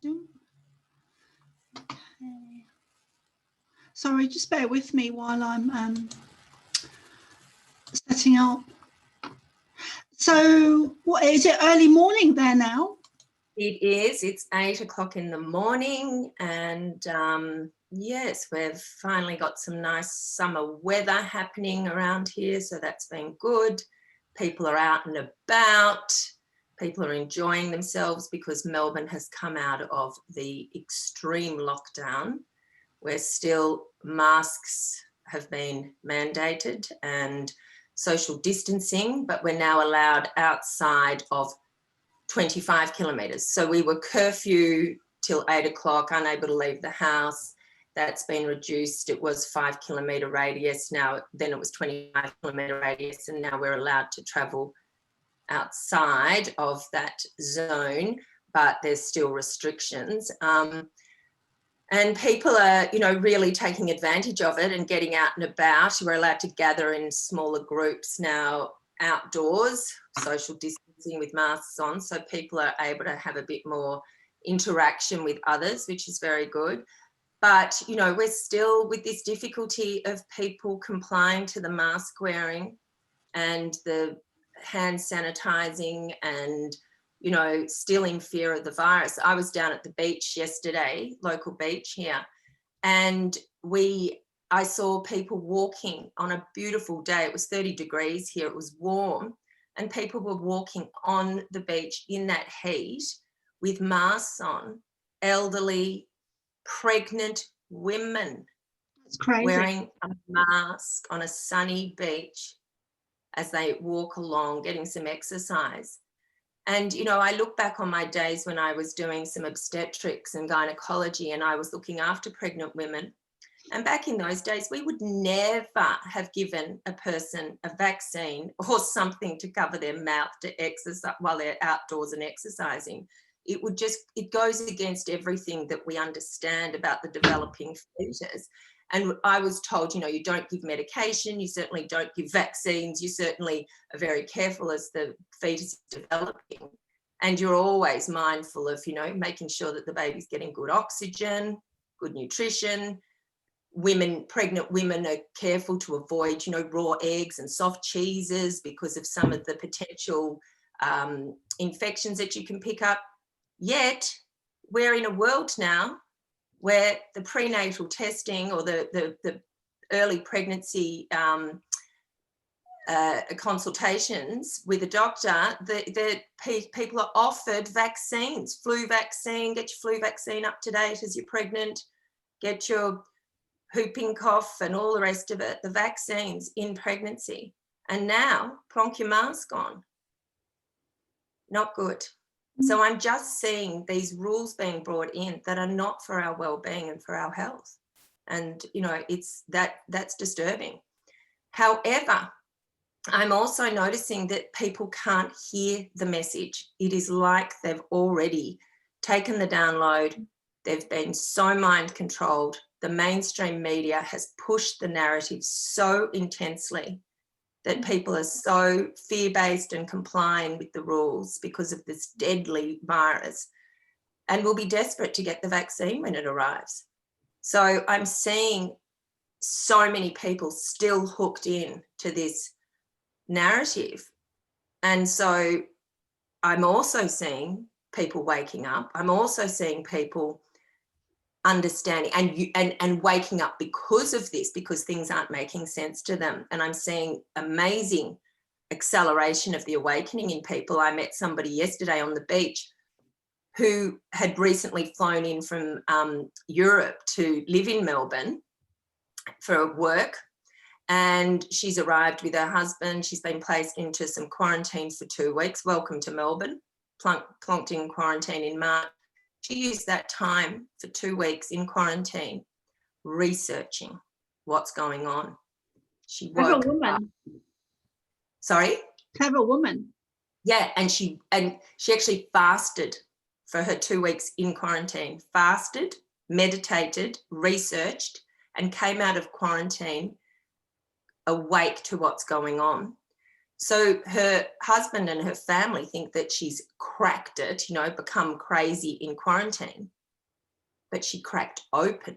Okay. Sorry, just bear with me while I'm setting up. So what is it, early morning there now? It is. It's 8 o'clock in the morning, and yes, we've finally got some nice summer weather happening around here, so that's been good. People are out and about. People are enjoying themselves because Melbourne has come out of the extreme lockdown, where still masks have been mandated and social distancing, but we're now allowed outside of 25 kilometres. So we were curfew till 8 o'clock, unable to leave the house. That's been reduced. It was 5 kilometre radius. Then it was 25 kilometre radius, and now we're allowed to travel outside of that zone, but there's still restrictions. And people are, really taking advantage of it and getting out and about. We're allowed to gather in smaller groups now outdoors, social distancing with masks on, so people are able to have a bit more interaction with others, which is very good. But, we're still with this difficulty of people complying to the mask wearing and the hand sanitizing and, still in fear of the virus. I was down at the beach yesterday, local beach here, and I saw people walking on a beautiful day. It was 30 degrees here, it was warm, and people were walking on the beach in that heat with masks on, elderly, pregnant women. That's crazy. Wearing a mask on a sunny beach as they walk along, getting some exercise. And, I look back on my days when I was doing some obstetrics and gynecology, and I was looking after pregnant women. And back in those days, we would never have given a person a vaccine or something to cover their mouth to exercise while they're outdoors and exercising. It goes against everything that we understand about the developing fetus. And I was told, you don't give medication, you certainly don't give vaccines, you certainly are very careful as the fetus is developing. And you're always mindful of, making sure that the baby's getting good oxygen, good nutrition. Pregnant women are careful to avoid, raw eggs and soft cheeses because of some of the potential infections that you can pick up. Yet we're in a world now where the prenatal testing or the early pregnancy consultations with a doctor, the people are offered vaccines, flu vaccine, get your flu vaccine up to date as you're pregnant, get your whooping cough and all the rest of it, the vaccines in pregnancy. And now, plonk your mask on. Not good. So I'm just seeing these rules being brought in that are not for our well-being and for our health. And, that's disturbing. However, I'm also noticing that people can't hear the message. It is like they've already taken the download. They've been so mind controlled. The mainstream media has pushed the narrative so intensely that people are so fear-based and complying with the rules because of this deadly virus, and will be desperate to get the vaccine when it arrives. So I'm seeing so many people still hooked in to this narrative. And so I'm also seeing people waking up. I'm also seeing people understanding and waking up because of this, because things aren't making sense to them. And I'm seeing amazing acceleration of the awakening in people. I met somebody yesterday on the beach who had recently flown in from Europe to live in Melbourne for work, and she's arrived with her husband. She's been placed into some quarantine for 2 weeks. Welcome to Melbourne. Plonked in quarantine in March. She used that time for 2 weeks in quarantine researching what's going on. She woke up. Sorry? Clever woman. Yeah, and she actually fasted for her 2 weeks in quarantine. Fasted, meditated, researched, and came out of quarantine awake to what's going on. So her husband and her family think that she's cracked it, you know, become crazy in quarantine, but she cracked open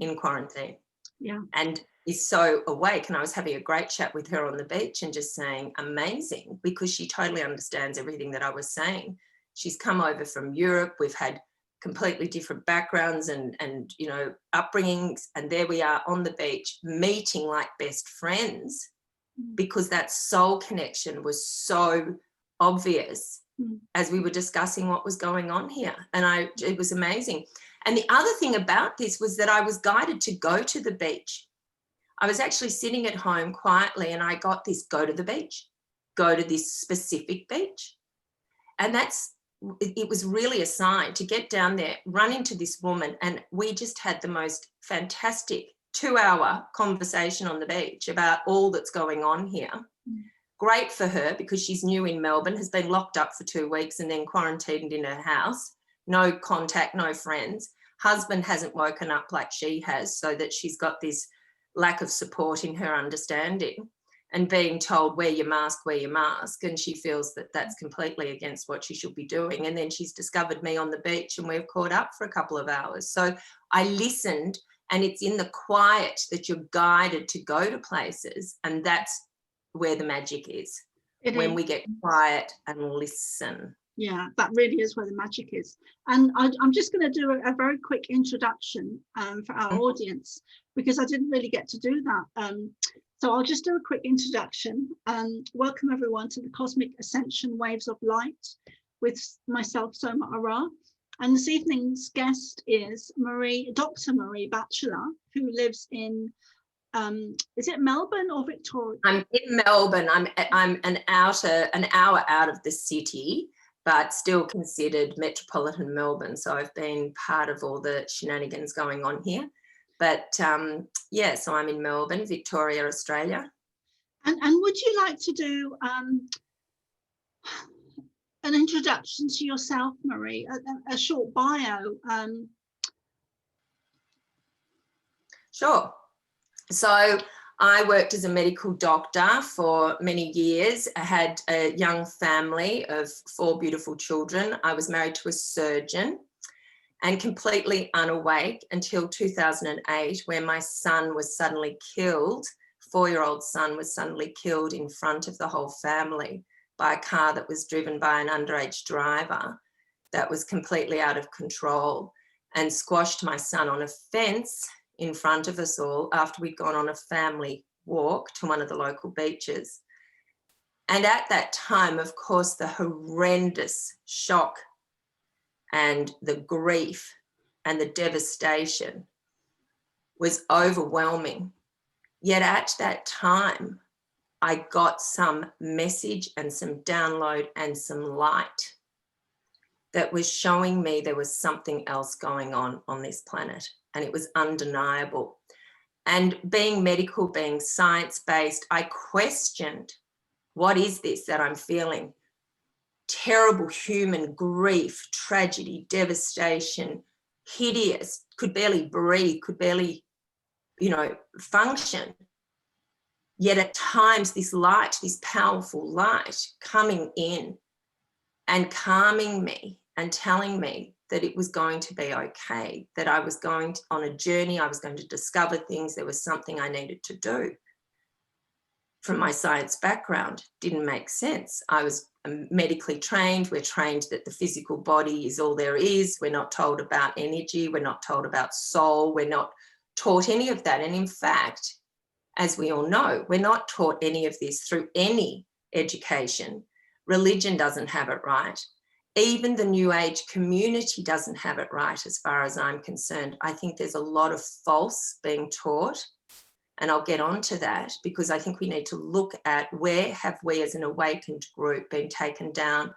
in quarantine. Yeah. And is so awake. And I was having a great chat with her on the beach and just saying, amazing, because she totally understands everything that I was saying. She's come over from Europe. We've had completely different backgrounds and you know, upbringings. And there we are on the beach meeting like best friends, because that soul connection was so obvious as we were discussing what was going on here. And it was amazing. And the other thing about this was that I was guided to go to the beach. I was actually sitting at home quietly and I got this, go to the beach, go to this specific beach. And it was really a sign to get down there, run into this woman. And we just had the most fantastic 2-hour conversation on the beach about all that's going on here. Great for her because she's new in Melbourne, has been locked up for 2 weeks and then quarantined in her house. No contact, no friends. Husband hasn't woken up like she has, so that she's got this lack of support in her understanding and being told, wear your mask, and she feels that that's completely against what she should be doing. And then she's discovered me on the beach and we've caught up for a couple of hours. So I listened, and it's in the quiet that you're guided to go to places, and that's where the magic is. When we get quiet and listen. Yeah, that really is where the magic is. And I'm just going to do a very quick introduction for our audience, because I didn't really get to do that. So I'll just do a quick introduction. Welcome everyone to the Cosmic Ascension Waves of Light with myself, Soma ARah. And this evening's guest is Dr. Maree Batchelor, who lives in, is it Melbourne or Victoria? I'm in Melbourne. I'm an hour out of the city, but still considered metropolitan Melbourne. So I've been part of all the shenanigans going on here. But yeah, so I'm in Melbourne, Victoria, Australia. And would you like to do an introduction to yourself, Maree, a short bio? Sure. So I worked as a medical doctor for many years. I had a young family of 4 beautiful children. I was married to a surgeon and completely unawake until 2008, where my son was suddenly killed. 4-year-old son was suddenly killed in front of the whole family by a car that was driven by an underage driver that was completely out of control and squashed my son on a fence in front of us all after we'd gone on a family walk to one of the local beaches. And at that time, of course, the horrendous shock and the grief and the devastation was overwhelming. Yet at that time, I got some message and some download and some light that was showing me there was something else going on this planet. And it was undeniable. And being medical, being science-based, I questioned, what is this that I'm feeling? Terrible human grief, tragedy, devastation, hideous, could barely breathe, could barely, you know, function. Yet at times this light, this powerful light coming in and calming me and telling me that it was going to be okay, that I was going on a journey, I was going to discover things, there was something I needed to do. From my science background, didn't make sense. I was medically trained. We're trained that the physical body is all there is. We're not told about energy. We're not told about soul. We're not taught any of that. And in fact, as we all know, we're not taught any of this through any education. Religion doesn't have it right. Even the New Age community doesn't have it right as far as I'm concerned. I think there's a lot of false being taught, and I'll get on to that because I think we need to look at where have we as an awakened group been taken down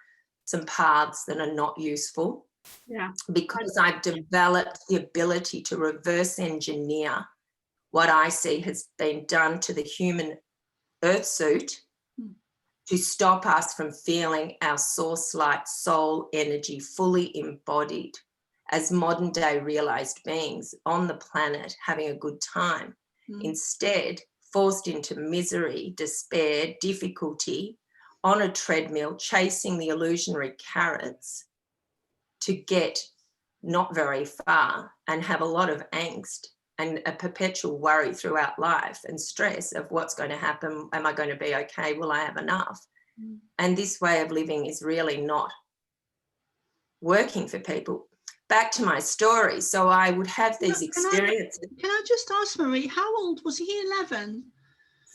some paths that are not useful. Yeah. Because I've developed the ability to reverse engineer what I see has been done to the human earth suit to stop us from feeling our source light soul energy fully embodied as modern day realized beings on the planet having a good time. Instead, forced into misery, despair, difficulty, on a treadmill, chasing the illusionary carrots to get not very far and have a lot of angst and a perpetual worry throughout life and stress of what's going to happen. Am I going to be okay? Will I have enough? And this way of living is really not working for people. Back to my story. So I would have these experiences. Can I just ask, Maree, how old was he? 11?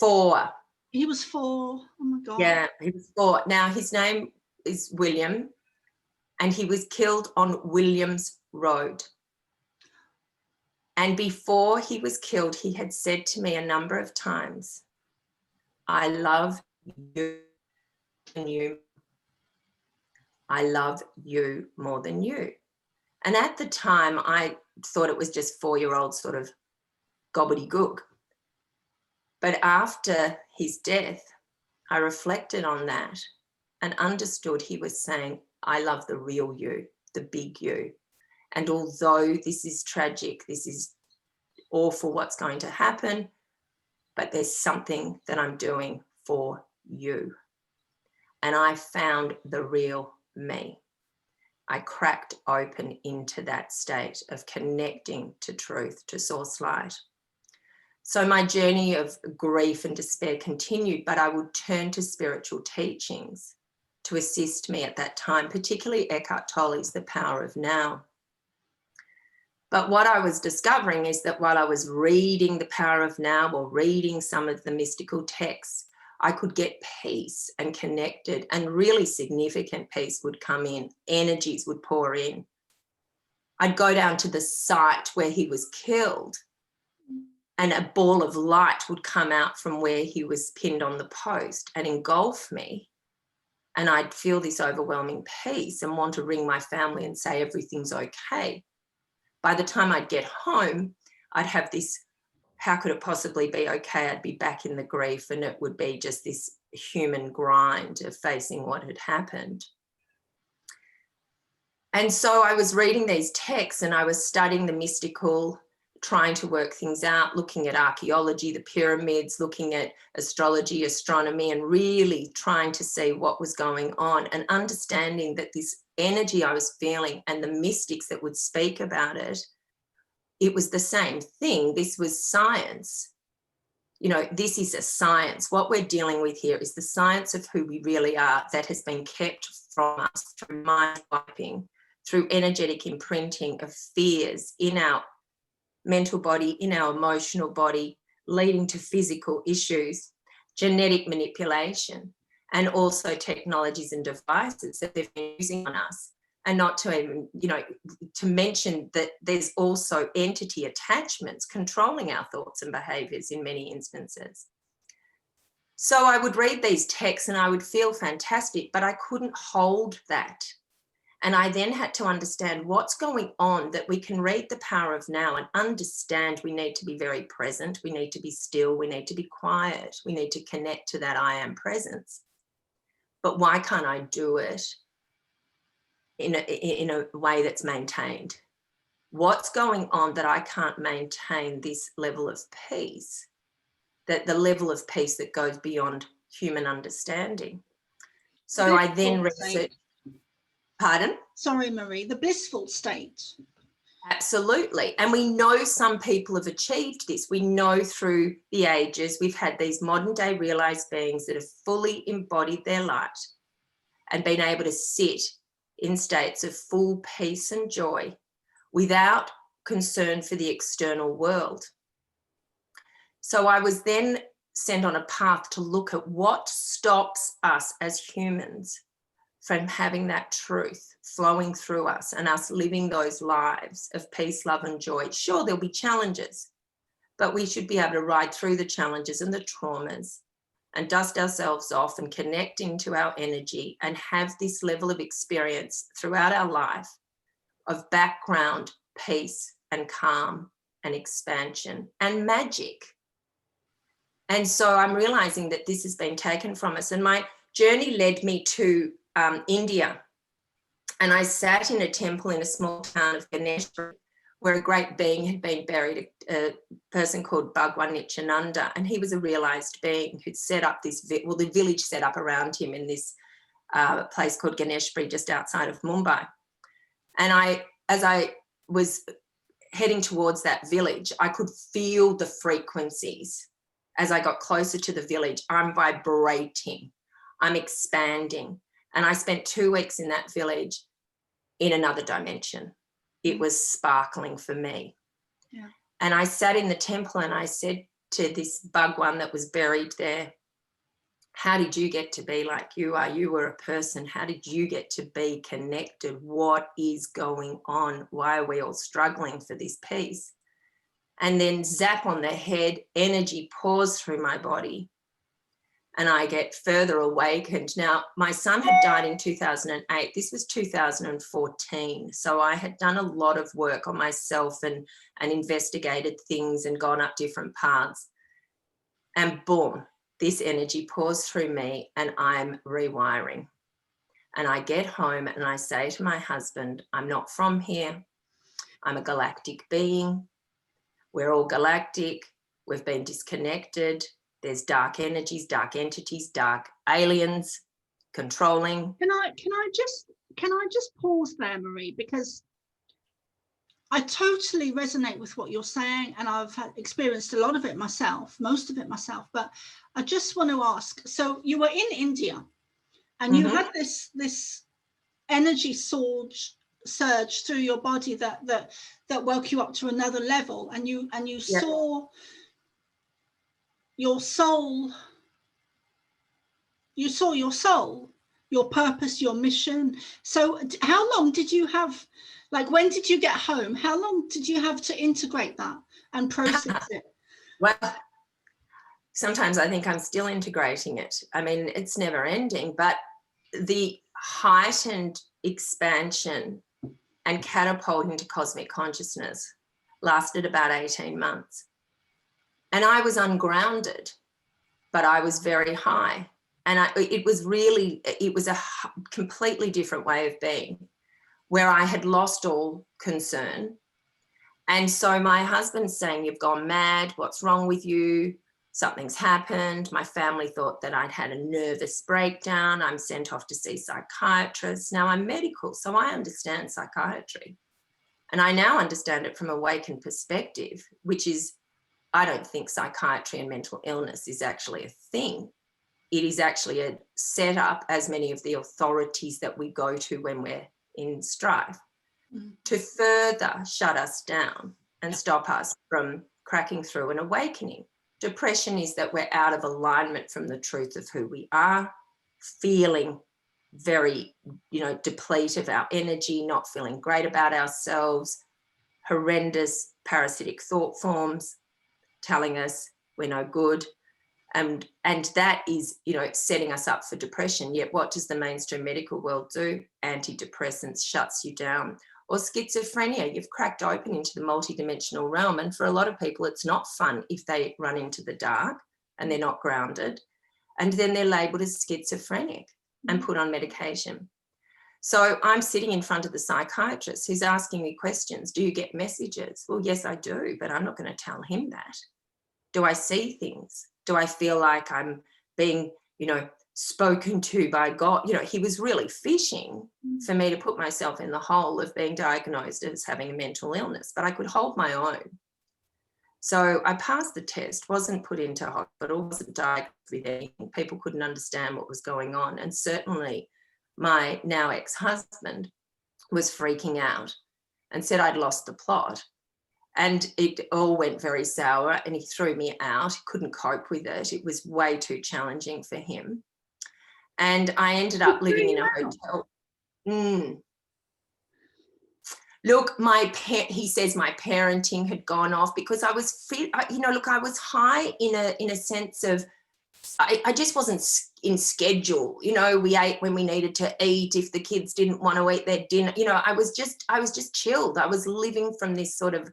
4. He was 4. Oh my God. Yeah, he was 4. Now his name is William, and he was killed on Williams Road. And before he was killed, he had said to me a number of times, I love you and you. I love you more than you. And at the time, I thought it was just 4-year-old sort of gobbledygook. But after his death, I reflected on that and understood he was saying, I love the real you, the big you. And although this is tragic, this is awful what's going to happen, but there's something that I'm doing for you. And I found the real me. I cracked open into that state of connecting to truth, to source light. So my journey of grief and despair continued, but I would turn to spiritual teachings to assist me at that time, particularly Eckhart Tolle's The Power of Now. But what I was discovering is that while I was reading The Power of Now or reading some of the mystical texts, I could get peace and connected, and really significant peace would come in, energies would pour in. I'd go down to the site where he was killed, and a ball of light would come out from where he was pinned on the post and engulf me. And I'd feel this overwhelming peace and want to ring my family and say everything's okay. By the time I'd get home, I'd have this, how could it possibly be okay? I'd be back in the grief, and it would be just this human grind of facing what had happened. And so I was reading these texts and I was studying the mystical, trying to work things out, looking at archaeology, the pyramids, looking at astrology, astronomy, and really trying to see what was going on, and understanding that this energy I was feeling and the mystics that would speak about it, it was the same thing. This was science. You know, this is a science. What we're dealing with here is the science of who we really are that has been kept from us through mind wiping, through energetic imprinting of fears in our mental body, in our emotional body, leading to physical issues, genetic manipulation, and also technologies and devices that they've been using on us. And not to even, you know, to mention that there's also entity attachments controlling our thoughts and behaviours in many instances. So I would read these texts and I would feel fantastic, but I couldn't hold that. And I then had to understand what's going on, that we can read The Power of Now and understand we need to be very present, we need to be still, we need to be quiet, we need to connect to that I am presence. But why can't I do it in a way that's maintained? What's going on that I can't maintain this level of peace, that the level of peace that goes beyond human understanding? So I then researched. Pardon? Sorry, Maree, the blissful state. Absolutely. And we know some people have achieved this. We know through the ages, we've had these modern day realized beings that have fully embodied their light and been able to sit in states of full peace and joy without concern for the external world. So I was then sent on a path to look at what stops us as humans from having that truth flowing through us and us living those lives of peace, love and joy. Sure, there'll be challenges, but we should be able to ride through the challenges and the traumas and dust ourselves off and connect into our energy and have this level of experience throughout our life of background, peace and calm and expansion and magic. And so I'm realizing that this has been taken from us. And my journey led me to India, and I sat in a temple in a small town of Ganesh where a great being had been buried, a person called Bhagwan Nityananda, and he was a realised being who'd set up this, well, the village set up around him in this place called Ganeshpuri, just outside of Mumbai. And as I was heading towards that village, I could feel the frequencies. As I got closer to the village, I'm vibrating, I'm expanding. And I spent 2 weeks in that village in another dimension. It was sparkling for me. Yeah. And I sat in the temple and I said to this Bhagwan that was buried there, how did you get to be like you are? You were a person. How did you get to be connected? What is going on? Why are we all struggling for this peace? And then zap on the head, energy pours through my body and I get further awakened. Now, my son had died in 2008. This was 2014. So I had done a lot of work on myself and investigated things and gone up different paths. And boom, this energy pours through me and I'm rewiring. And I get home and I say to my husband, I'm not from here. I'm a galactic being. We're all galactic. We've been disconnected. There's dark energies, dark entities, dark aliens controlling. Can I just pause there, Maree, because I totally resonate with what you're saying, and I've experienced a lot of it myself, most of it myself. But I just want to ask, so you were in India and you had this energy surge through your body that woke you up to another level, and you saw your soul, your purpose, your mission. So how long did you have, like, when did you get home? How long did you have to integrate that and process it? Well, sometimes I think I'm still integrating it. I mean, it's never ending, but the heightened expansion and catapult into cosmic consciousness lasted about 18 months. And I was ungrounded, but I was very high. And it was a completely different way of being, where I had lost all concern. And so my husband's saying, you've gone mad, what's wrong with you? Something's happened. My family thought that I'd had a nervous breakdown. I'm sent off to see psychiatrists. Now I'm medical, so I understand psychiatry. And I now understand it from a awakened perspective, which is, I don't think psychiatry and mental illness is actually a thing. It is actually a setup, as many of the authorities that we go to when we're in strife, to further shut us down and stop us from cracking through and awakening. Depression is that we're out of alignment from the truth of who we are, feeling very, depleted of our energy, not feeling great about ourselves, horrendous parasitic thought forms telling us we're no good. And that is, setting us up for depression. Yet what does the mainstream medical world do? Antidepressants, shuts you down. Or schizophrenia, you've cracked open into the multidimensional realm. And for a lot of people, it's not fun if they run into the dark and they're not grounded. And then they're labelled as schizophrenic and put on medication. So I'm sitting in front of the psychiatrist who's asking me questions. Do you get messages? Well, yes, I do, but I'm not going to tell him that. Do I see things? Do I feel like I'm being, spoken to by God? He was really fishing for me to put myself in the hole of being diagnosed as having a mental illness, but I could hold my own. So I passed the test, wasn't put into hospital, wasn't diagnosed with anything. People couldn't understand what was going on. And certainly my now ex-husband was freaking out and said I'd lost the plot. And it all went very sour and he threw me out. He couldn't cope with it. It was way too challenging for him. And I ended up living in a hotel. Look, he says my parenting had gone off because I was fit. I was high in a sense of, I just wasn't in schedule. We ate when we needed to eat. If the kids didn't want to eat their dinner, I was just chilled. I was living from this sort of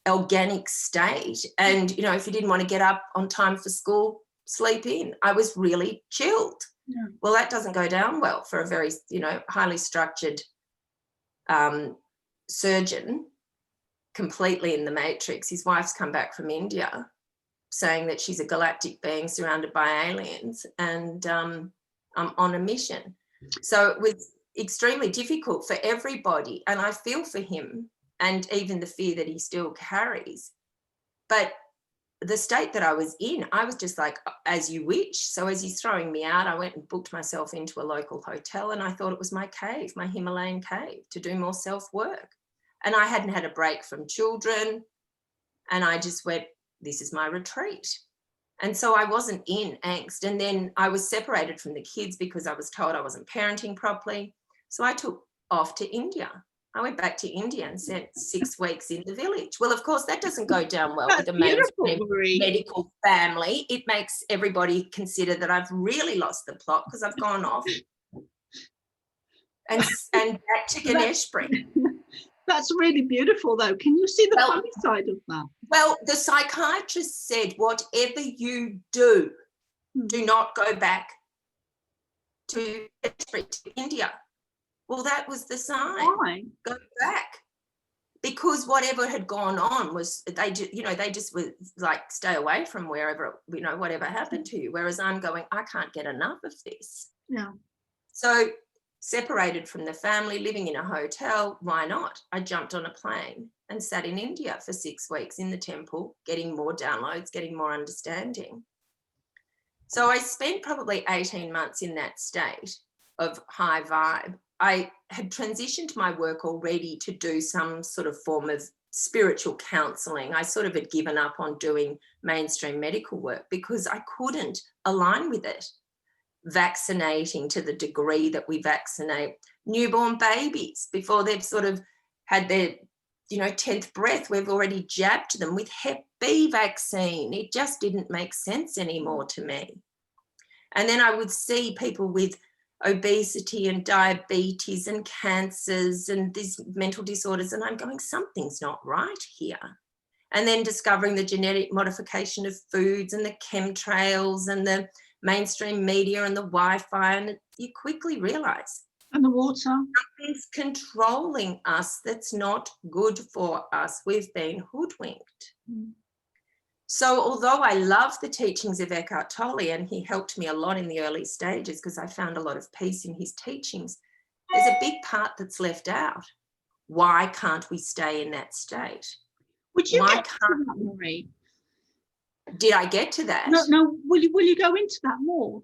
organic state. And, if you didn't want to get up on time for school, sleep in. I was really chilled. Yeah. Well, that doesn't go down well for a very, highly structured surgeon. completely in the matrix. His wife's come back from India saying that she's a galactic being surrounded by aliens, and I'm on a mission. So it was extremely difficult for everybody, and I feel for him, and even the fear that he still carries. But the state that I was in, I was just like, as you wish. So as he's throwing me out, I went and booked myself into a local hotel, and I thought it was my cave, my Himalayan cave, to do more self-work. And I hadn't had a break from children, and I just went, this is my retreat. And so I wasn't in angst. And then I was separated from the kids because I was told I wasn't parenting properly. So I took off to India. I went back to India and spent 6 weeks in the village. Well, of course, that doesn't go down well with a mainstream medical family. It makes everybody consider that I've really lost the plot because I've gone off and back to Ganeshbury. That's really beautiful, though. Can you see the funny side of that? Well, the psychiatrist said, whatever you do, do not go back to India. Well, that was the sign. Why? Go back. Because whatever had gone on was, they just were like, stay away from wherever, whatever happened to you. Whereas I'm going, I can't get enough of this. Yeah. So separated from the family, living in a hotel, why not? I jumped on a plane and sat in India for 6 weeks in the temple, getting more downloads, getting more understanding. So I spent probably 18 months in that state of high vibe. I had transitioned my work already to do some sort of form of spiritual counselling. I sort of had given up on doing mainstream medical work because I couldn't align with it. Vaccinating to the degree that we vaccinate newborn babies before they've sort of had their 10th breath, we've already jabbed them with Hep B vaccine. It just didn't make sense anymore to me. And then I would see people with obesity and diabetes and cancers and these mental disorders, and I'm going, something's not right here. And then discovering the genetic modification of foods and the chemtrails and the mainstream media and the Wi-Fi, and you quickly realise. And the water. Something's controlling us that's not good for us. We've been hoodwinked. So although I love the teachings of Eckhart Tolle, and he helped me a lot in the early stages because I found a lot of peace in his teachings, there's a big part that's left out. Why can't we stay in that state? Would you get to that, Maree? Did I get to that? No. Will you go into that more?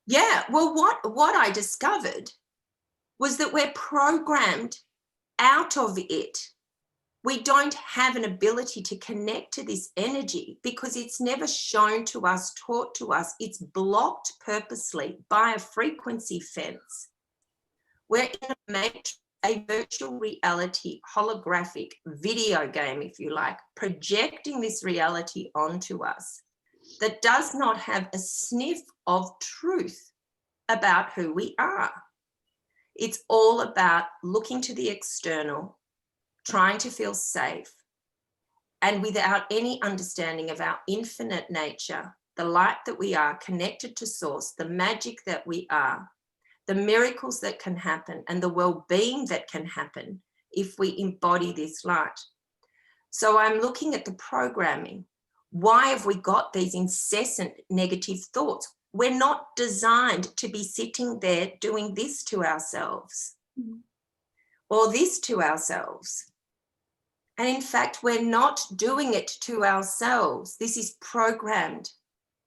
Yeah. Well, what I discovered was that we're programmed out of it. We don't have an ability to connect to this energy because it's never shown to us, taught to us. It's blocked purposely by a frequency fence. We're in a virtual reality, holographic video game, if you like, projecting this reality onto us that does not have a sniff of truth about who we are. It's all about looking to the external, trying to feel safe, and without any understanding of our infinite nature, the light that we are, connected to source, the magic that we are, the miracles that can happen, and the well-being that can happen if we embody this light. So I'm looking at the programming. Why have we got these incessant negative thoughts? We're not designed to be sitting there doing this to ourselves or this to ourselves. And in fact, we're not doing it to ourselves. This is programmed.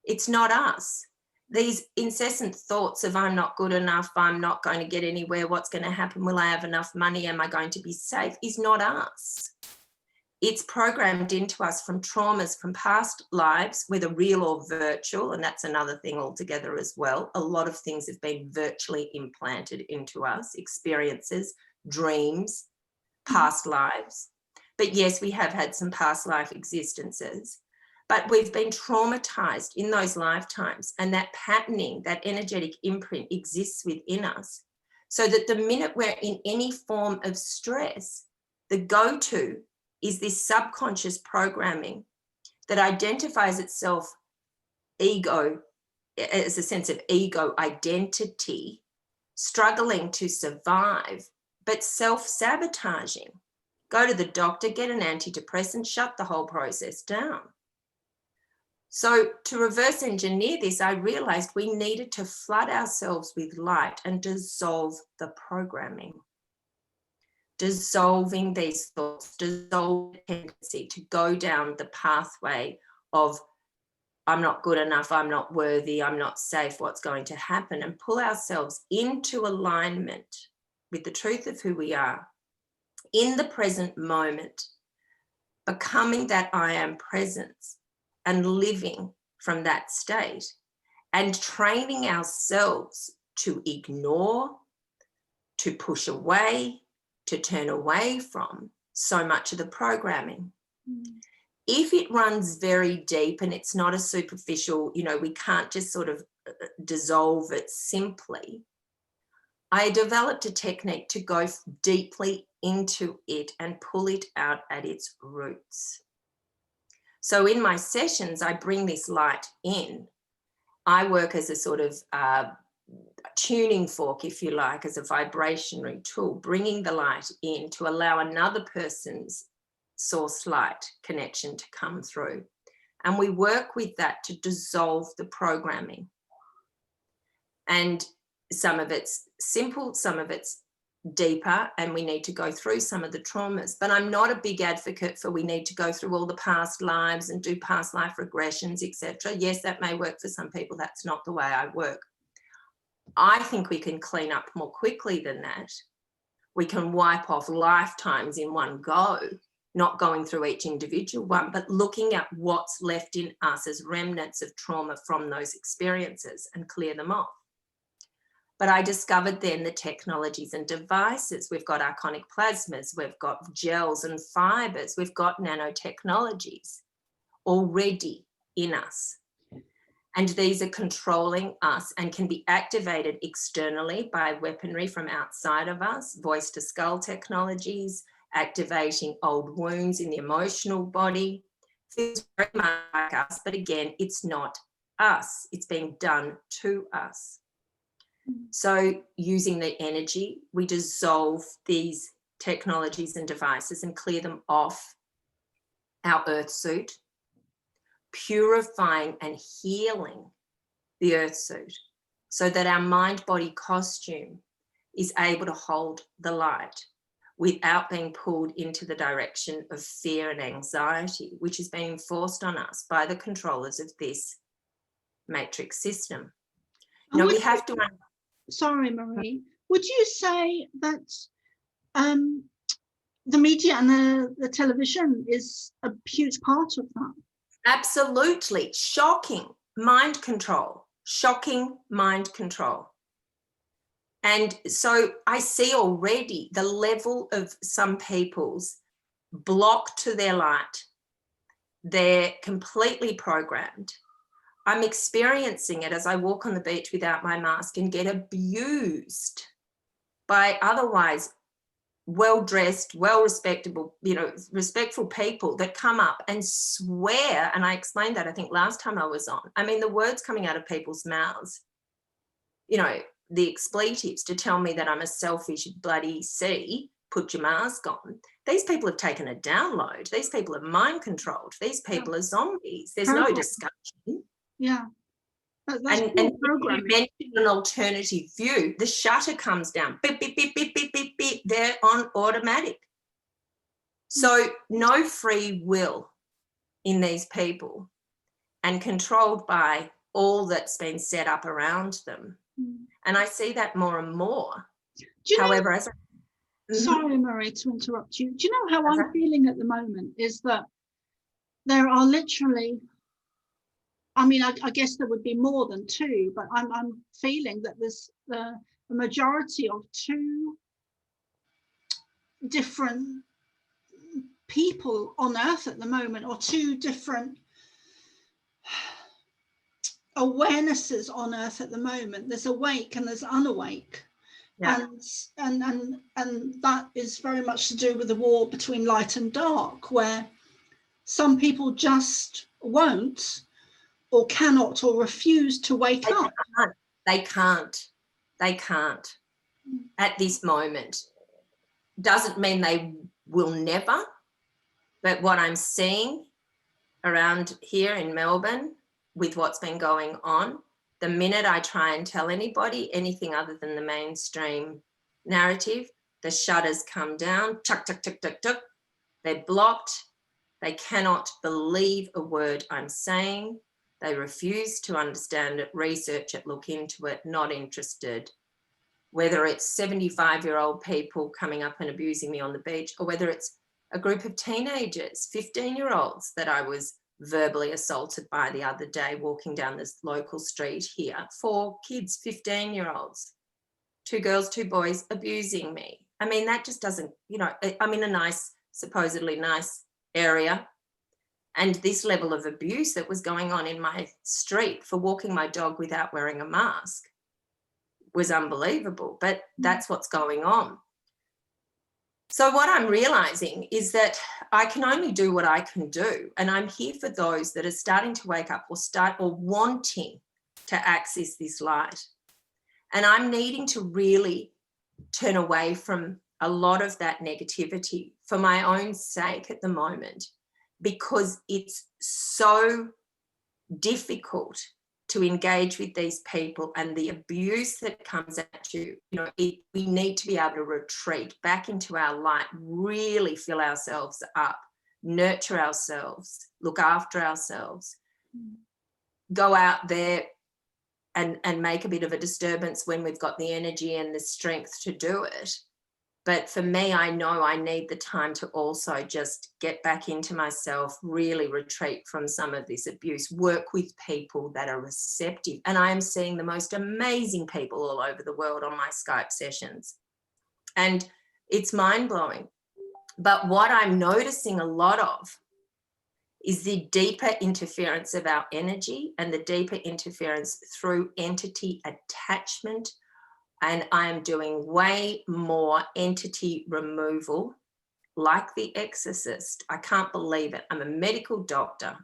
It's not us. These incessant thoughts of I'm not good enough, I'm not going to get anywhere, what's going to happen, will I have enough money, am I going to be safe, is not us. It's programmed into us from traumas from past lives, whether real or virtual, and that's another thing altogether as well. A lot of things have been virtually implanted into us, experiences, dreams, past lives. But yes, we have had some past life existences, but we've been traumatized in those lifetimes, and that patterning, that energetic imprint exists within us, so that the minute we're in any form of stress, the go-to is this subconscious programming that identifies itself ego, as a sense of ego identity, struggling to survive, but self-sabotaging. go to the doctor, get an antidepressant, shut the whole process down. So to reverse engineer this, I realized we needed to flood ourselves with light and dissolve the programming. Dissolving these thoughts, dissolve the tendency to go down the pathway of I'm not good enough, I'm not worthy, I'm not safe, what's going to happen, and pull ourselves into alignment with the truth of who we are in the present moment, becoming that I am presence and living from that state, and training ourselves to ignore, to push away, to turn away from so much of the programming. If it runs very deep and it's not a superficial, you know, we can't just sort of dissolve it simply, I developed a technique to go deeply into it and pull it out at its roots. So in my sessions, I bring this light in. I work as a sort of tuning fork, if you like, as a vibrationary tool, bringing the light in to allow another person's source light connection to come through. And we work with that to dissolve the programming. And some of it's simple, some of it's deeper, and we need to go through some of the traumas. But I'm not a big advocate for we need to go through all the past lives and do past life regressions, etc. Yes, that may work for some people. That's not the way I work. I think we can clean up more quickly than that. We can wipe off lifetimes in one go, not going through each individual one, but looking at what's left in us as remnants of trauma from those experiences and clear them off. But I discovered then the technologies and devices. We've got archonic plasmas, we've got gels and fibers, we've got nanotechnologies already in us. And these are controlling us and can be activated externally by weaponry from outside of us, voice to skull technologies, activating old wounds in the emotional body. Feels very much like us, but again, it's not us. It's being done to us. So using the energy, we dissolve these technologies and devices and clear them off our earth suit, purifying and healing the earth suit so that our mind-body costume is able to hold the light without being pulled into the direction of fear and anxiety, which is being forced on us by the controllers of this matrix system. Now we have to... Sorry, Maree. Would you say that the media and the television is a huge part of that? Absolutely. Shocking mind control. Shocking mind control. And so I see already the level of some people's block to their light. They're completely programmed. I'm experiencing it as I walk on the beach without my mask and get abused by otherwise well-dressed, well-respectable, you know, respectful people that come up and swear. And I explained that, I think, last time I was on. I mean, the words coming out of people's mouths, you know, the expletives to tell me that I'm a selfish bloody C, put your mask on. These people have taken a download. These people are mind controlled. These people are zombies. There's no discussion. Yeah. And if you mention an alternative view, the shutter comes down. Beep, beep, beep, beep, beep, beep, beep. They're on automatic. So no free will in these people and controlled by all that's been set up around them. And I see that more and more. However, as sorry, Maree, to interrupt you. Do you know how I'm feeling at the moment is that there are literally, I mean, I guess there would be more than two, but I'm feeling that there's the majority of two different people on Earth at the moment, or two different awarenesses on Earth at the moment. There's awake and there's unawake. Yeah. And that is very much to do with the war between light and dark, where some people just won't or cannot or refuse to wake up. They can't at this moment. Doesn't mean they will never. But what I'm seeing around here in Melbourne with what's been going on, the minute I try and tell anybody anything other than the mainstream narrative, the shutters come down, tuck, tuck, tuck, tuck, tuck. They're blocked. They cannot believe a word I'm saying. They refuse to understand it, research it, look into it, not interested. Whether it's 75-year-old people coming up and abusing me on the beach, or whether it's a group of teenagers, 15-year-olds that I was verbally assaulted by the other day walking down this local street here. 4 kids, 15-year-olds, 2 girls, 2 boys abusing me. I mean, that just doesn't, you know, I'm in a nice, supposedly nice area. And this level of abuse that was going on in my street for walking my dog without wearing a mask was unbelievable. But that's what's going on. So what I'm realizing is that I can only do what I can do. And I'm here for those that are starting to wake up or wanting to access this light. And I'm needing to really turn away from a lot of that negativity for my own sake at the moment, because it's so difficult to engage with these people, and the abuse that comes at you, you know, we need to be able to retreat back into our light, really fill ourselves up, nurture ourselves, look after ourselves, go out there and make a bit of a disturbance when we've got the energy and the strength to do it. But for me, I know I need the time to also just get back into myself, really retreat from some of this abuse, work with people that are receptive. And I am seeing the most amazing people all over the world on my Skype sessions. And it's mind-blowing. But what I'm noticing a lot of is the deeper interference of our energy and the deeper interference through entity attachment. And I am doing way more entity removal, like The Exorcist. I can't believe it. I'm a medical doctor.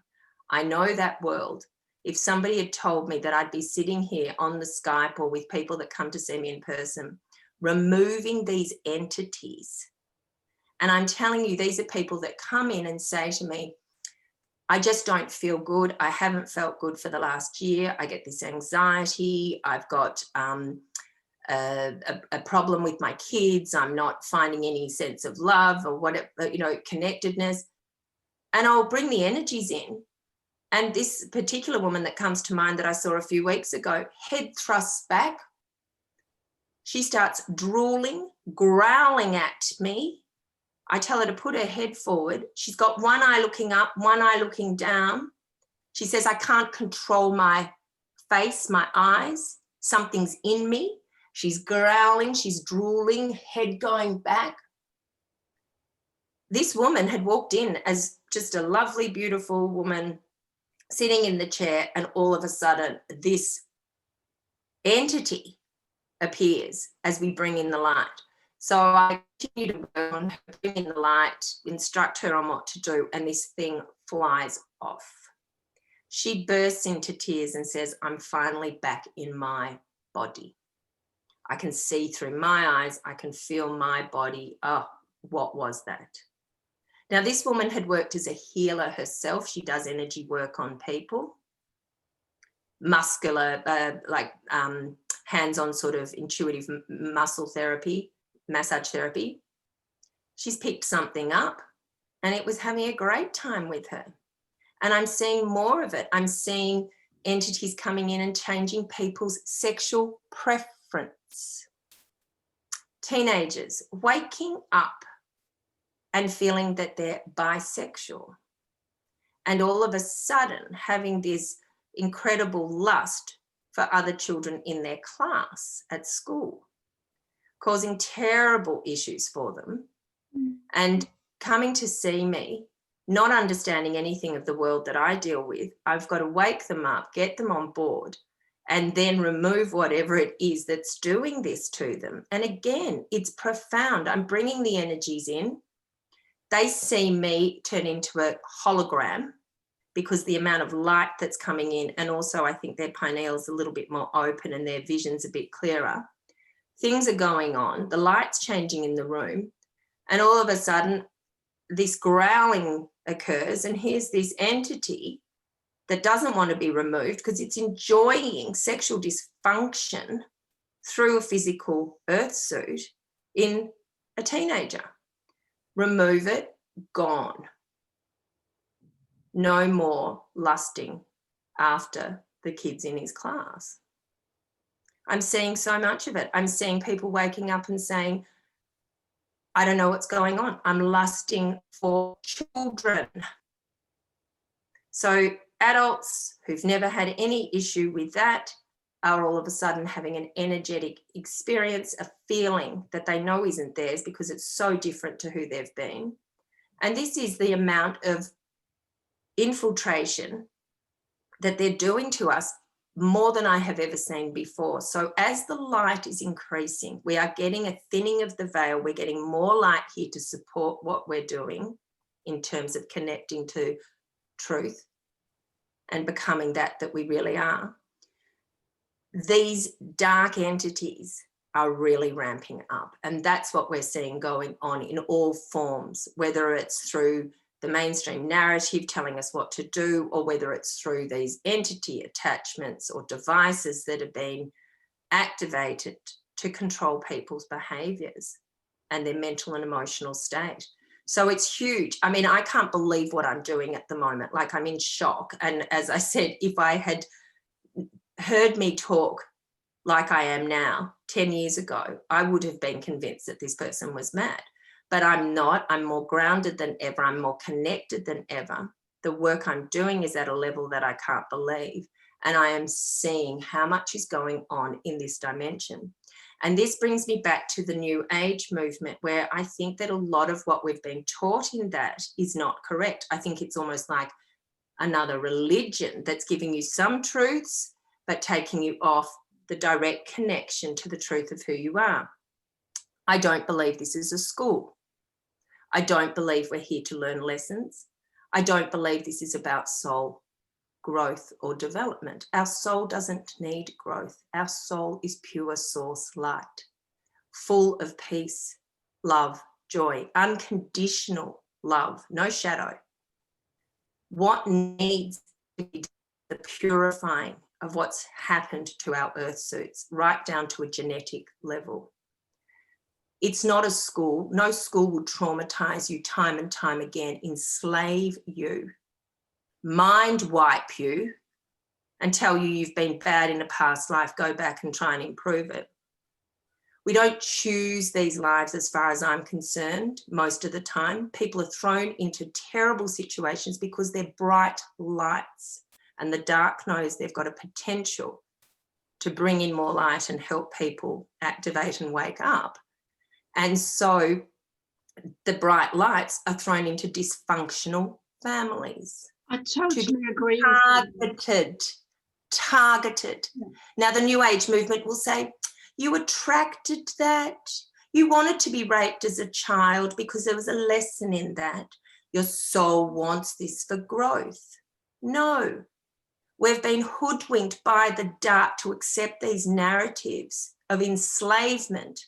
I know that world. If somebody had told me that I'd be sitting here on the Skype or with people that come to see me in person, removing these entities. And I'm telling you, these are people that come in and say to me, I just don't feel good. I haven't felt good for the last year. I get this anxiety. I've got a problem with my kids. I'm not finding any sense of love or whatever, you know, connectedness. And I'll bring the energies in. And this particular woman that comes to mind that I saw a few weeks ago, head thrusts back. She starts drooling, growling at me. I tell her to put her head forward. She's got one eye looking up, one eye looking down. She says, I can't control my face, my eyes. Something's in me. She's growling, she's drooling, head going back. This woman had walked in as just a lovely, beautiful woman sitting in the chair, and all of a sudden this entity appears as we bring in the light. So I continue to work on her, bring in the light, instruct her on what to do, and this thing flies off. She bursts into tears and says, I'm finally back in my body. I can see through my eyes. I can feel my body. Oh, what was that? Now, this woman had worked as a healer herself. She does energy work on people, muscular, hands-on sort of intuitive muscle therapy, massage therapy. She's picked something up and it was having a great time with her. And I'm seeing more of it. I'm seeing entities coming in and changing people's sexual preference. Teenagers waking up and feeling that they're bisexual, and all of a sudden having this incredible lust for other children in their class at school, causing terrible issues for them, and coming to see me, not understanding anything of the world that I deal with. I've got to wake them up, get them on board, and then remove whatever it is that's doing this to them. And again, it's profound. I'm bringing the energies in. They see me turn into a hologram because the amount of light that's coming in, and also I think their pineal's a little bit more open and their vision's a bit clearer. Things are going on. The light's changing in the room. And all of a sudden, this growling occurs, and here's this entity that doesn't want to be removed because it's enjoying sexual dysfunction through a physical earth suit in a teenager. Remove it, gone. No more lusting after the kids in his class. I'm seeing so much of it. I'm seeing people waking up and saying, I don't know what's going on. I'm lusting for children. So adults who've never had any issue with that are all of a sudden having an energetic experience, a feeling that they know isn't theirs because it's so different to who they've been. And this is the amount of infiltration that they're doing to us, more than I have ever seen before. So as the light is increasing, we are getting a thinning of the veil. We're getting more light here to support what we're doing in terms of connecting to truth and becoming that we really are. These dark entities are really ramping up, and that's what we're seeing going on in all forms, whether it's through the mainstream narrative telling us what to do, or whether it's through these entity attachments or devices that are being activated to control people's behaviours and their mental and emotional state. So it's huge. I mean, I can't believe what I'm doing at the moment. Like, I'm in shock. And as I said, if I had heard me talk like I am now 10 years ago, I would have been convinced that this person was mad. But I'm not. I'm more grounded than ever. I'm more connected than ever. The work I'm doing is at a level that I can't believe. And I am seeing how much is going on in this dimension. And this brings me back to the New Age movement, where I think that a lot of what we've been taught in that is not correct. I think it's almost like another religion that's giving you some truths, but taking you off the direct connection to the truth of who you are. I don't believe this is a school. I don't believe we're here to learn lessons. I don't believe this is about soul growth or development. Our soul doesn't need growth. Our soul is pure source light, full of peace, love, joy, unconditional love, no shadow. What needs to be the purifying of what's happened to our earth suits, right down to a genetic level. It's not a school. No school will traumatize you time and time again, enslave you, mind wipe you, and tell you you've been bad in a past life. Go back and try and improve it. We don't choose these lives as far as I'm concerned. Most of the time, people are thrown into terrible situations because they're bright lights, and the dark knows they've got a potential to bring in more light and help people activate and wake up. And so the bright lights are thrown into dysfunctional families. I totally agree. Targeted. Yeah. Now, the New Age movement will say, you attracted that. You wanted to be raped as a child because there was a lesson in that. Your soul wants this for growth. No. We've been hoodwinked by the dark to accept these narratives of enslavement,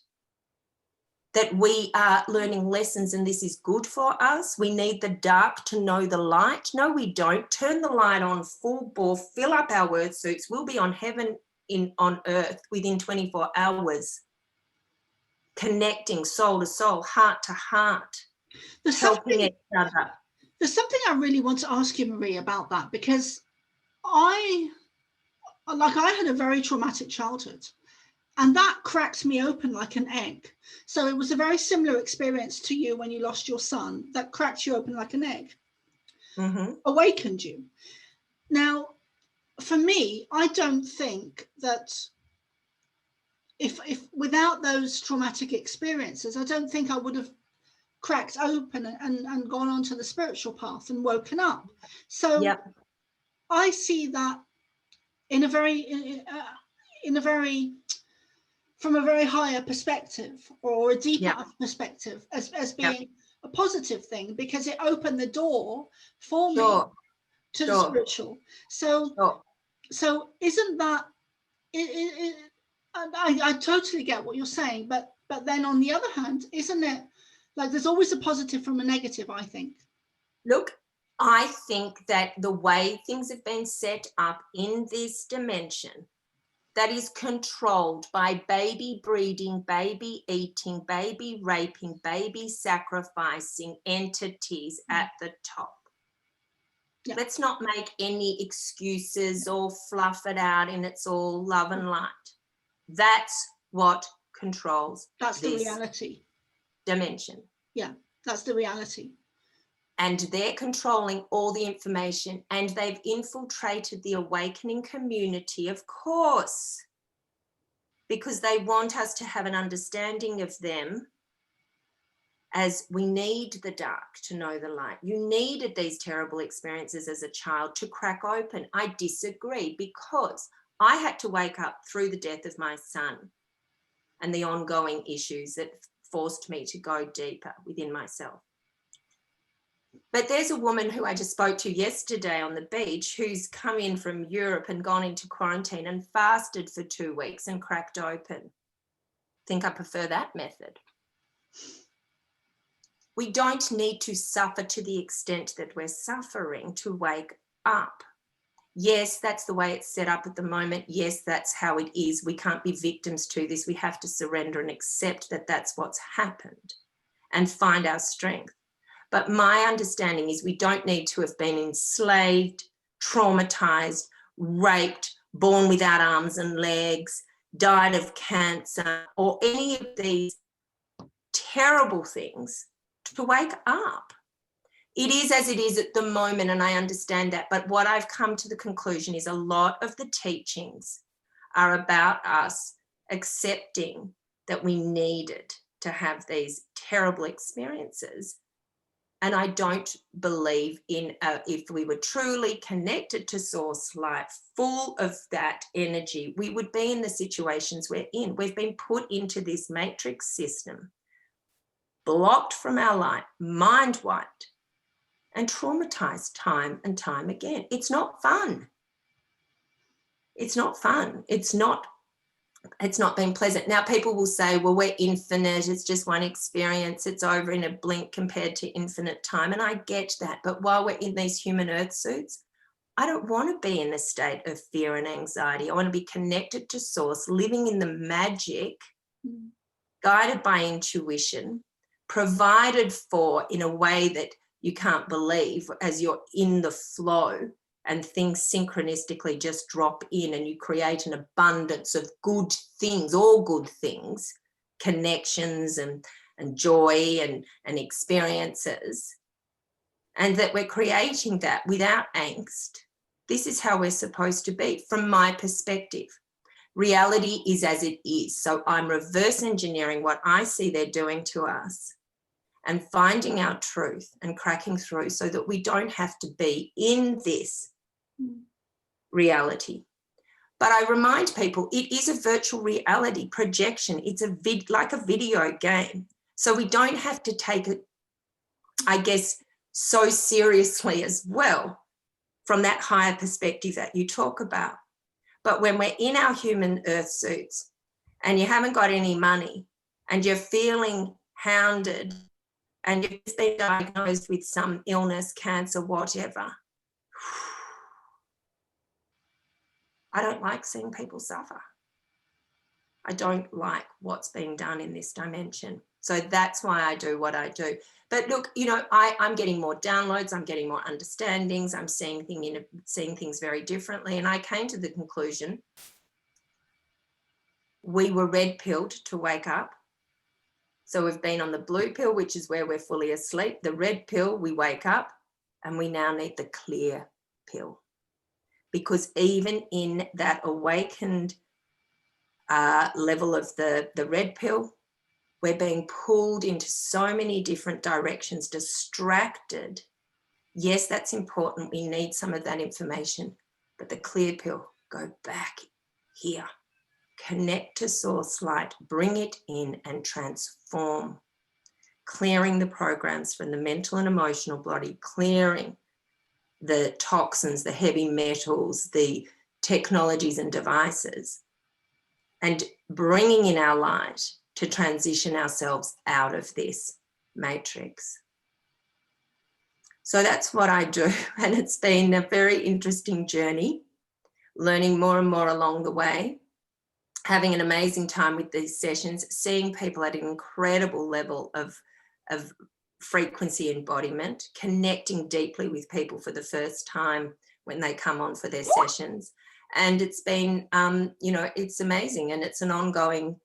that we are learning lessons and this is good for us. We need the dark to know the light. No, we don't. Turn the light on full bore, fill up our earth suits. We'll be on heaven on earth within 24 hours, connecting soul to soul, heart to heart, helping each other. There's something I really want to ask you, Maree, about that, because I had a very traumatic childhood. And that cracked me open like an egg. So it was a very similar experience to you when you lost your son, that cracked you open like an egg, awakened you. Now, for me, I don't think that if without those traumatic experiences, I don't think I would have cracked open and gone onto the spiritual path and woken up. So yep. I see that in a very from a very higher perspective, or a deeper perspective, as being a positive thing, because it opened the door for me to the spiritual. So isn't that I totally get what you're saying, but then on the other hand, isn't it Like there's always a positive from a negative, I think. Look, I think that the way things have been set up in this dimension, that is controlled by baby breeding, baby eating, baby raping, baby sacrificing entities at the top. Yeah. Let's not make any excuses or fluff it out and it's all love and light. That's what controls. That's the reality. Dimension. Yeah, that's the reality. And they're controlling all the information, and they've infiltrated the awakening community, of course, because they want us to have an understanding of them, as we need the dark to know the light. You needed these terrible experiences as a child to crack open. I disagree, because I had to wake up through the death of my son and the ongoing issues that forced me to go deeper within myself. But there's a woman who I just spoke to yesterday on the beach who's come in from Europe and gone into quarantine and fasted for 2 weeks and cracked open. Think I prefer that method. We don't need to suffer to the extent that we're suffering to wake up. Yes, that's the way it's set up at the moment. Yes, that's how it is. We can't be victims to this. We have to surrender and accept that that's what's happened and find our strength. But my understanding is we don't need to have been enslaved, traumatized, raped, born without arms and legs, died of cancer, or any of these terrible things to wake up. It is as it is at the moment, and I understand that. But what I've come to the conclusion is a lot of the teachings are about us accepting that we needed to have these terrible experiences. And I don't believe in, if we were truly connected to source light, full of that energy, we would be in the situations we're in. We've been put into this matrix system, blocked from our light, mind wiped, and traumatized time and time again. It's not fun. It's not fun. It's not been pleasant. Now, people will say, well, we're infinite. It's just one experience. It's over in a blink compared to infinite time. And I get that. But while we're in these human earth suits, I don't want to be in a state of fear and anxiety. I want to be connected to source, living in the magic, guided by intuition, provided for in a way that you can't believe as you're in the flow. And things synchronistically just drop in and you create an abundance of good things, all good things, connections and joy and experiences. And that we're creating that without angst. This is how we're supposed to be from my perspective. Reality is as it is. So I'm reverse engineering what I see they're doing to us and finding our truth and cracking through so that we don't have to be in this reality. But I remind people it is a virtual reality projection. It's like a video game. So we don't have to take it, I guess, so seriously as well from that higher perspective that you talk about. But when we're in our human earth suits and you haven't got any money and you're feeling hounded and you've just been diagnosed with some illness, cancer, whatever, I don't like seeing people suffer. I don't like what's being done in this dimension. So that's why I do what I do. But look, you know, I'm getting more downloads, I'm getting more understandings, I'm seeing things very differently. And I came to the conclusion we were red pilled to wake up. So we've been on the blue pill, which is where we're fully asleep. The red pill, we wake up, and we now need the clear pill. Because even in that awakened level of the red pill, we're being pulled into so many different directions, distracted. Yes, that's important. We need some of that information. But the clear pill, go back here. Connect to source light, bring it in and transform. Clearing the programs from the mental and emotional body, clearing the toxins, the heavy metals, the technologies and devices, and bringing in our light to transition ourselves out of this matrix. So that's what I do, and it's been a very interesting journey, learning more and more along the way, having an amazing time with these sessions, seeing people at an incredible level of frequency embodiment, connecting deeply with people for the first time when they come on for their sessions. And it's been, you know, it's amazing, and it's an ongoing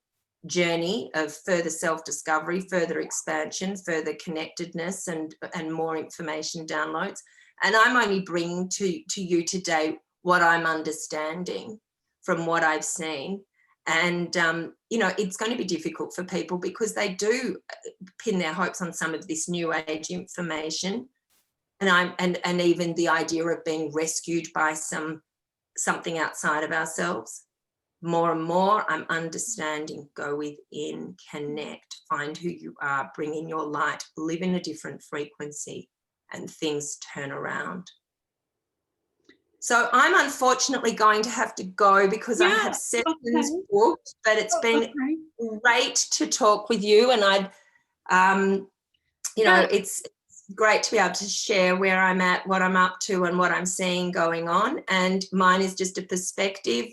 journey of further self-discovery, further expansion, further connectedness, and more information downloads. And I'm only bringing to you today what I'm understanding from what I've seen. And, you know, it's going to be difficult for people because they do pin their hopes on some of this new age information. And even the idea of being rescued by something outside of ourselves. More and more, I'm understanding, go within, connect, find who you are, bring in your light, live in a different frequency, and things turn around. So I'm unfortunately going to have to go because I have sessions booked, but it's been great to talk with you. And I'd, you know, it's great to be able to share where I'm at, what I'm up to, and what I'm seeing going on. And mine is just a perspective.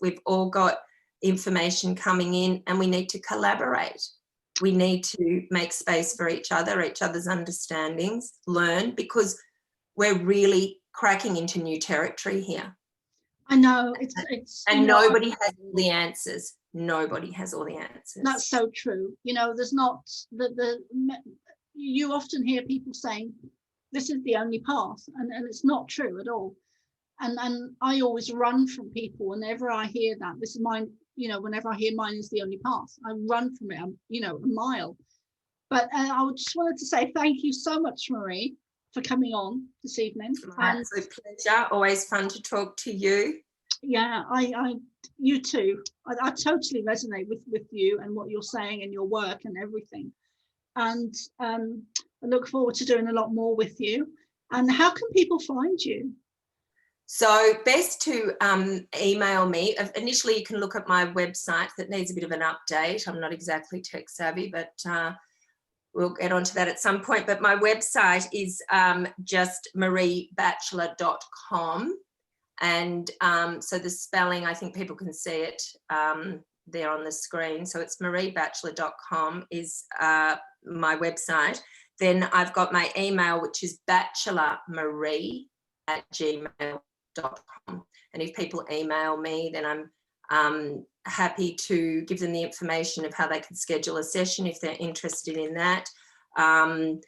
We've all got information coming in, and we need to collaborate. We need to make space for each other's understandings, learn, because we're really cracking into new territory here. I know, it's and nobody has all the answers. Nobody has all the answers. That's so true. You know, there's not you often hear people saying this is the only path, and it's not true at all. And I always run from people whenever I hear that. This is mine, you know, whenever I hear mine is the only path, I run from it, you know, a mile. But I just wanted to say thank you so much, Maree, for coming on this evening. It's a pleasure. Always fun to talk to you. Yeah, you too. I totally resonate with you and what you're saying and your work and everything. And I look forward to doing a lot more with you. And how can people find you? So best to email me. Initially, you can look at my website that needs a bit of an update. I'm not exactly tech savvy, but we'll get onto that at some point. But my website is just mareebatchelor.com. And so the spelling, I think people can see it there on the screen. So it's mareebatchelor.com is my website. Then I've got my email, which is bachelormaree@gmail.com. And if people email me, then I'm happy to give them the information of how they can schedule a session if they're interested in that. And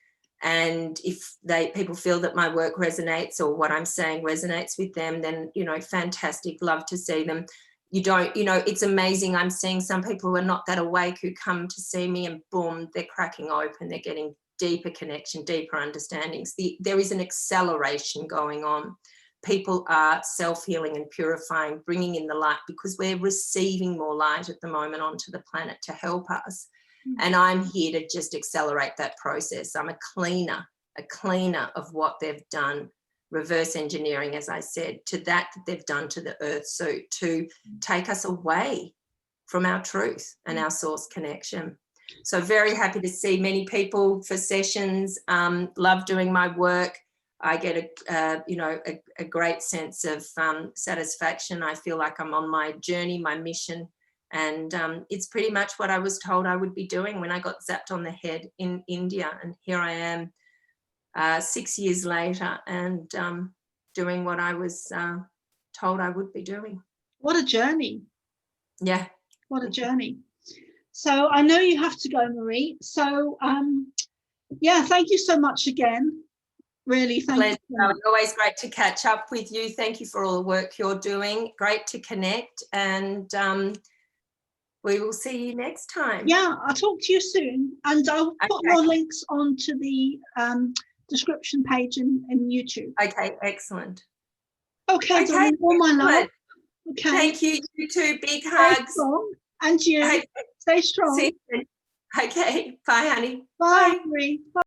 if people feel that my work resonates or what I'm saying resonates with them, then, you know, fantastic, love to see them. You know, it's amazing. I'm seeing some people who are not that awake who come to see me and boom, they're cracking open, they're getting deeper connection, deeper understandings. There is an acceleration going on. People are self-healing and purifying, bringing in the light, because we're receiving more light at the moment onto the planet to help us. And I'm here to just accelerate that process. I'm a cleaner of what they've done, reverse engineering, as I said, to that they've done to the earth suit to take us away from our truth and our source connection. So very happy to see many people for sessions. Love doing my work. I get a great sense of satisfaction. I feel like I'm on my journey, my mission. And it's pretty much what I was told I would be doing when I got zapped on the head in India. And here I am 6 years later and doing what I was told I would be doing. What a journey. Yeah. What a journey. So I know you have to go, Maree. So yeah, thank you so much again. Really, thank you. It's always great to catch up with you. Thank you for all the work you're doing. Great to connect, and we will see you next time. Yeah, I'll talk to you soon, and I'll put more links onto the description page in YouTube. Okay, excellent. Okay, darling, all my love. Okay. Thank you. You too. Big hugs. And you. Okay. Stay strong. See you. Okay. Bye, honey. Bye, Maree. Bye.